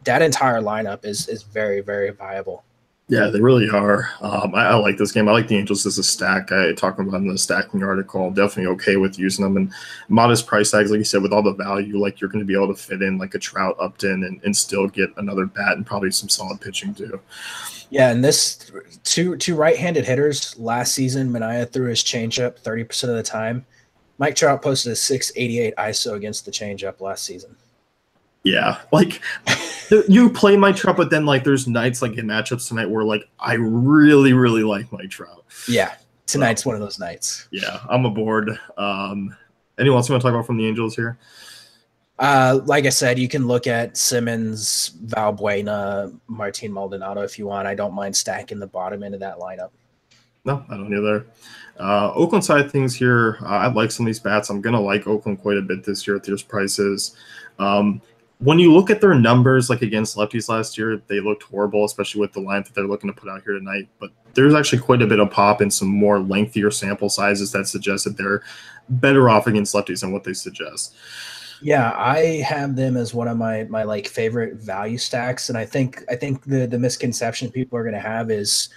that entire lineup is very, very viable. Yeah, they really are. I like this game. I like the Angels as a stack. I talk about in the stacking article. I'm definitely okay with using them, and modest price tags, like you said, with all the value, like you're going to be able to fit in like a Trout, Upton, and still get another bat and probably some solid pitching too. Yeah, and this two right-handed hitters last season, Manaea threw his changeup 30% of the time. Mike Trout posted a 688 ISO against the changeup last season. Yeah, like you play Mike Trout, but then like there's nights like in matchups tonight where like I really, really like Mike Trout. Yeah, tonight's one of those nights. Yeah, I'm aboard. Anyone else you want to talk about from the Angels here? Like I said, you can look at Simmons, Valbuena, Martin Maldonado if you want. I don't mind stacking the bottom end of that lineup. No, I don't either. Oakland side of things here, I like some of these bats. I'm going to like Oakland quite a bit this year at these prices. When you look at their numbers, like against lefties last year, they looked horrible, especially with the line that they're looking to put out here tonight. But there's actually quite a bit of pop in some more lengthier sample sizes that suggest that they're better off against lefties than what they suggest. Yeah, I have them as one of my like favorite value stacks, and I think the misconception people are going to have is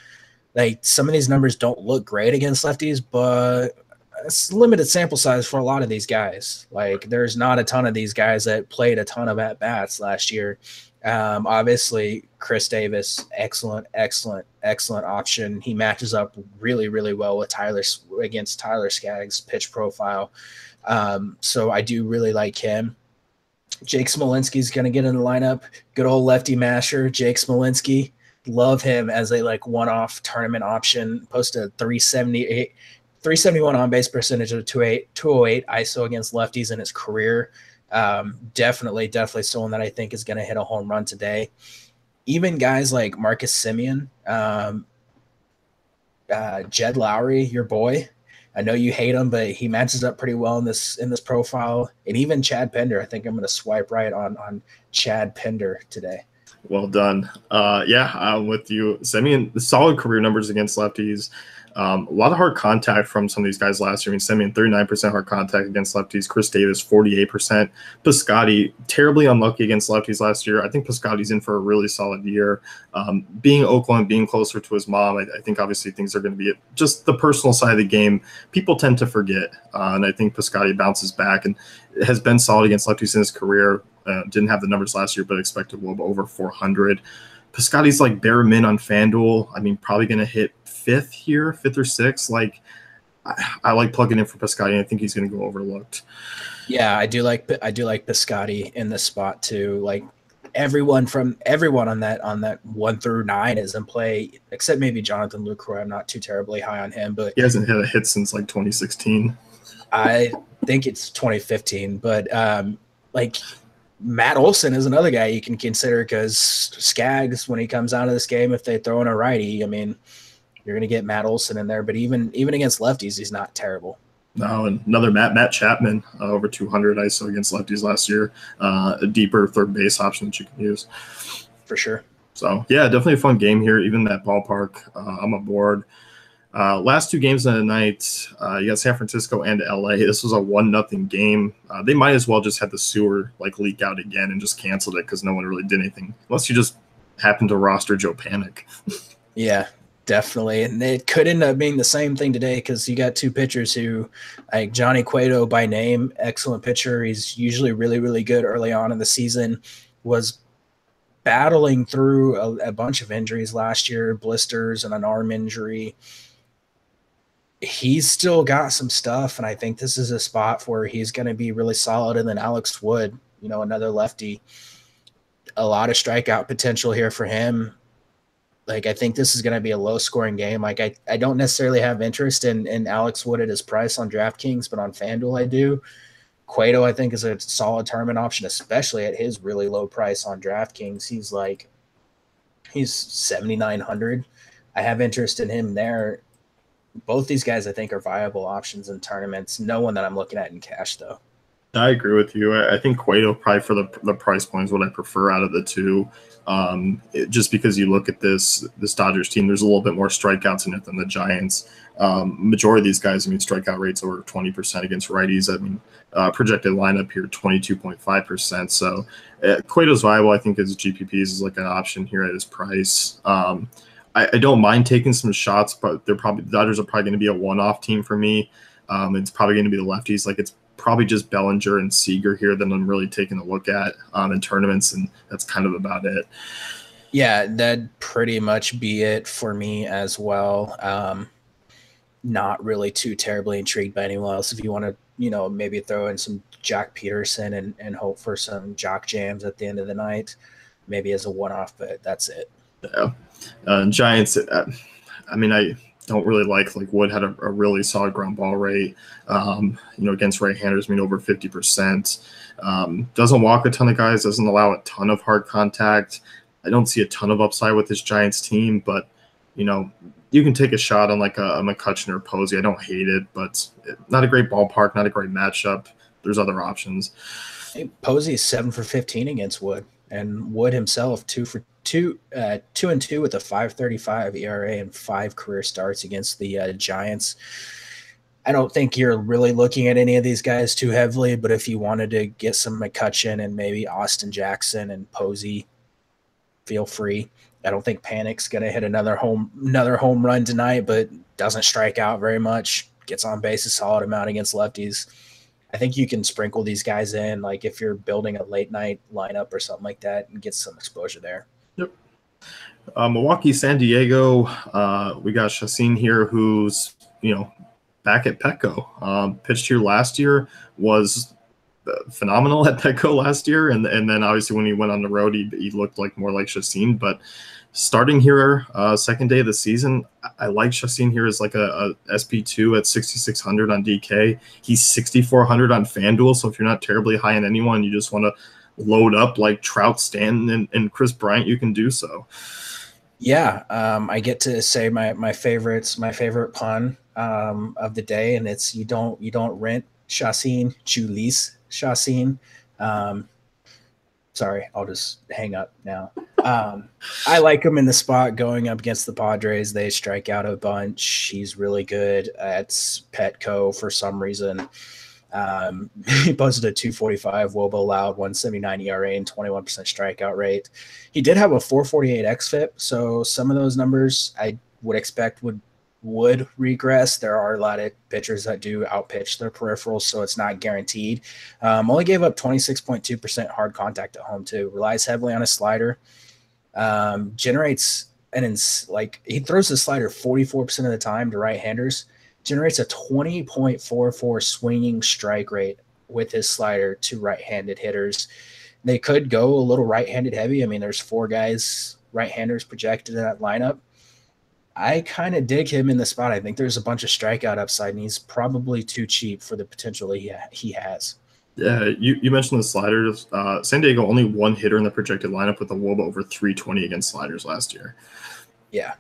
like some of these numbers don't look great against lefties, but it's limited sample size for a lot of these guys. Like there's not a ton of these guys that played a ton of at bats last year. Obviously, Chris Davis, excellent option. He matches up really, really well with Tyler Skaggs' pitch profile. So I do really like him. Jake Smolinski's going to get in the lineup. Good old lefty masher, Jake Smolinski. Love him as a like one-off tournament option. Posted 371 on base percentage of 208 ISO against lefties in his career. Definitely someone that I think is going to hit a home run today. Even guys like Marcus Semien, Jed Lowry, your boy. I know you hate him, but he matches up pretty well in this profile. And even Chad Pender. I think I'm going to swipe right on Chad Pender today. Well done. Yeah, I'm with you. Semien, solid career numbers against lefties. A lot of hard contact from some of these guys last year. I mean, Semien, 39% hard contact against lefties. Chris Davis, 48%. Piscotty, terribly unlucky against lefties last year. I think Piscotty's in for a really solid year. Being Oakland, being closer to his mom, I think obviously things are going to be just the personal side of the game. People tend to forget, and I think Piscotty bounces back and has been solid against lefties in his career. Didn't have the numbers last year, but expected a little over 400. Piscotty's like bare min on FanDuel. I mean, probably going to hit fifth or sixth. Like, I like plugging in for Piscotty, and I think he's going to go overlooked. Yeah, I do like Piscotty in this spot too. Like everyone on that 1 through 9 is in play, except maybe Jonathan Lucroy. I'm not too terribly high on him, but he hasn't hit a hit since like 2016. I think it's 2015, but like Matt Olson is another guy you can consider because Skaggs, when he comes out of this game, if they throw in a righty, I mean, you're going to get Matt Olson in there. But even against lefties, he's not terrible. No, and another Matt Chapman, over 200 ISO against lefties last year. A deeper third base option that you can use. For sure. So, yeah, definitely a fun game here. Even that ballpark, I'm aboard. Last two games of the night, you got San Francisco and LA. This was a 1-0 game. They might as well just have the sewer like leak out again and just canceled it because no one really did anything, unless you just happened to roster Joe Panic. Yeah, definitely. And it could end up being the same thing today because you got two pitchers who, like Johnny Cueto by name, excellent pitcher. He's usually really, really good early on in the season, was battling through a bunch of injuries last year, blisters and an arm injury. He's still got some stuff, and I think this is a spot where he's going to be really solid. And then Alex Wood, another lefty, a lot of strikeout potential here for him. Like, I think this is going to be a low-scoring game. Like, I don't necessarily have interest in Alex Wood at his price on DraftKings, but on FanDuel I do. Cueto, I think, is a solid tournament option, especially at his really low price on DraftKings. He's 7,900. I have interest in him there. Both these guys, I think, are viable options in tournaments. No one that I'm looking at in cash, though. I agree with you. I think Cueto probably for the price point is what I prefer out of the two. Just because you look at this Dodgers team, there's a little bit more strikeouts in it than the Giants. Majority of these guys, I mean, strikeout rates over 20% against righties. I mean, projected lineup here 22.5%. So Cueto's viable. I think his GPPs is like an option here at his price. I don't mind taking some shots, but the Dodgers are probably going to be a one-off team for me. It's probably going to be the lefties. Like it's probably just Bellinger and Seager here that I'm really taking a look at in tournaments, and that's kind of about it. Yeah, that'd pretty much be it for me as well. Not really too terribly intrigued by anyone else. If you want to, maybe throw in some Jack Peterson and hope for some jock jams at the end of the night, maybe as a one-off, but that's it. Yeah. Giants, I mean, I don't really like Wood had a really solid ground ball rate, against right-handers, I mean, over 50%. Doesn't walk a ton of guys, doesn't allow a ton of hard contact. I don't see a ton of upside with this Giants team, but, you can take a shot on like a McCutchen or Posey. I don't hate it, but not a great ballpark, not a great matchup. There's other options. Hey, Posey is 7 for 15 against Wood, and Wood himself 2 for 2 and 2 with a 5.35 ERA and 5 career starts against the Giants. I don't think you're really looking at any of these guys too heavily, but if you wanted to get some McCutchen and maybe Austin Jackson and Posey, feel free. I don't think Panic's going to hit another home run tonight, but doesn't strike out very much. Gets on base a solid amount against lefties. I think you can sprinkle these guys in, like if you're building a late night lineup or something like that, and get some exposure there. Yep. Milwaukee, San Diego. We got Chacin here, who's back at Petco. Pitched here last year, was phenomenal at Petco last year, and then obviously when he went on the road, he looked like more like Chacin. But starting here, second day of the season, I like Chacin here as like a SP2 at 6,600 on DK. He's 6,400 on FanDuel. So if you're not terribly high on anyone, you just want to load up like Trout, Stanton, and Chris Bryant, you can do so. Yeah, I get to say my favorite pun of the day, and it's you don't rent Chacin, you lease Chacin. Sorry, I'll just hang up now. I like him in the spot going up against the Padres. They strike out a bunch. He's really good at Petco for some reason. He posted a 245 WOBA allowed, 179 ERA, and 21% strikeout rate. He did have a 448 xFIP, so some of those numbers I would expect would regress. There are a lot of pitchers that do outpitch their peripherals, so it's not guaranteed. Only gave up 26.2% hard contact at home too. Relies heavily on a slider. Generates he throws the slider 44% of the time to right-handers. Generates a 20.44 swinging strike rate with his slider to right-handed hitters. They could go a little right-handed heavy. I mean, there's 4 guys right-handers projected in that lineup. I kind of dig him in the spot. I think there's a bunch of strikeout upside, and he's probably too cheap for the potential he has. Yeah, you mentioned the sliders. San Diego only one hitter in the projected lineup with a WOBA over 320 against sliders last year. Yeah.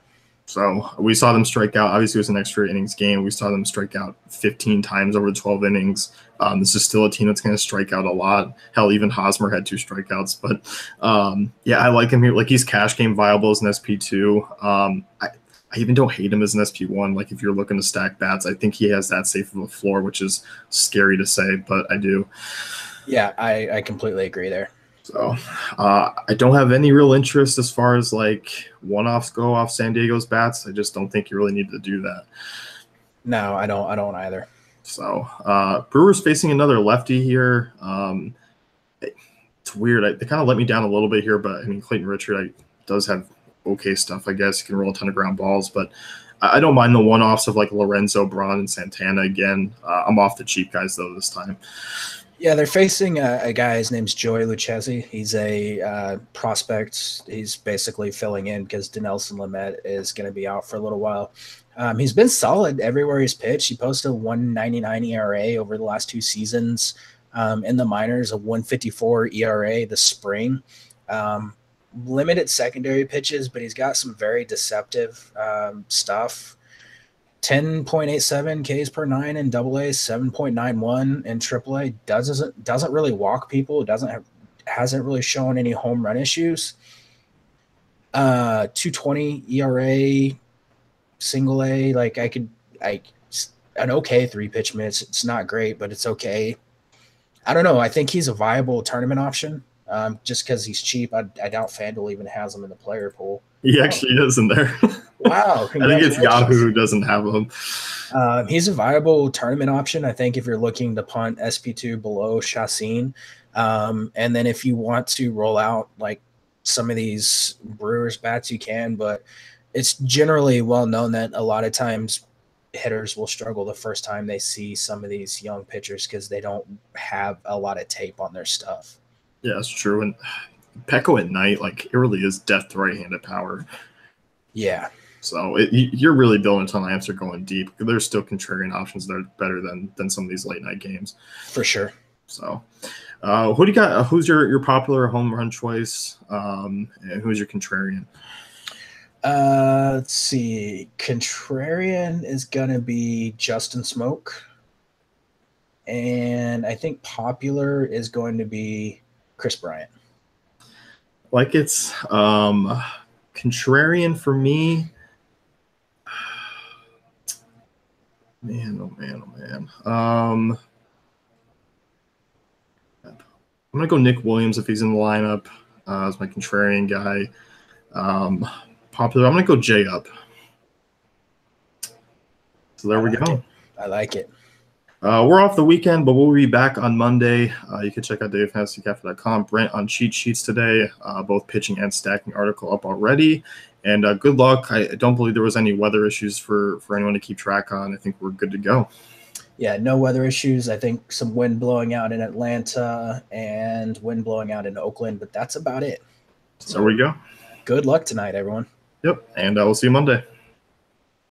So we saw them strike out. Obviously, it was an extra innings game. We saw them strike out 15 times over 12 innings. This is still a team that's going to strike out a lot. Hell, even Hosmer had 2 strikeouts. But, I like him here. Like, he's cash game viable as an SP2. I even don't hate him as an SP1. Like, if you're looking to stack bats, I think he has that safe of a floor, which is scary to say, but I do. Yeah, I completely agree there. So I don't have any real interest as far as like one-offs go off San Diego's bats. I just don't think you really need to do that. No, I don't either. So Brewers facing another lefty here. It's weird. They kind of let me down a little bit here, but I mean, Clayton Richard does have okay stuff, I guess. He can roll a ton of ground balls, but I don't mind the one-offs of like Lorenzo, Braun, and Santana again. I'm off the cheap guys though this time. Yeah, they're facing a guy. His name's Joey Lucchesi. He's a prospect. He's basically filling in because Dinelson Lamet is going to be out for a little while. He's been solid everywhere he's pitched. He posted a 1.99 ERA over the last 2 seasons. In the minors, a 1.54 ERA this spring. Limited secondary pitches, but he's got some very deceptive stuff. 10.87 Ks per nine in AA, 7.91 in AAA. Doesn't really walk people. Hasn't really shown any home run issues. 2.20 ERA, single A. Like an okay 3-pitch miss. It's not great, but it's okay. I don't know. I think he's a viable tournament option. Just because he's cheap. I doubt FanDuel even has him in the player pool. He actually is in there. Wow. I think it's Yahoo who doesn't have him. He's a viable tournament option, I think, if you're looking to punt SP2 below Chassin. And then if you want to roll out like some of these Brewers bats, you can. But it's generally well known that a lot of times hitters will struggle the first time they see some of these young pitchers because they don't have a lot of tape on their stuff. Yeah, it's true. And Pecco at night, like, it really is death to right-handed power. Yeah. So you're really building a ton of lamps are going deep. There's still contrarian options that are better than some of these late-night games. For sure. So who do you got? Who's your popular home run choice? And who's your contrarian? Let's see. Contrarian is going to be Justin Smoke. And I think popular is going to be Chris Bryant. Like it's contrarian for me. Man, oh man. I'm gonna go Nick Williams if he's in the lineup as my contrarian guy. Popular, I'm gonna go J Up. So there we go. I like it. We're off the weekend, but we'll be back on Monday. You can check out DaveFantasyCafe.com. Brent on cheat sheets today, both pitching and stacking article up already. And good luck. I don't believe there was any weather issues for anyone to keep track on. I think we're good to go. Yeah, no weather issues. I think some wind blowing out in Atlanta and wind blowing out in Oakland, but that's about it. So there we go. Good luck tonight, everyone. Yep, and we'll see you Monday.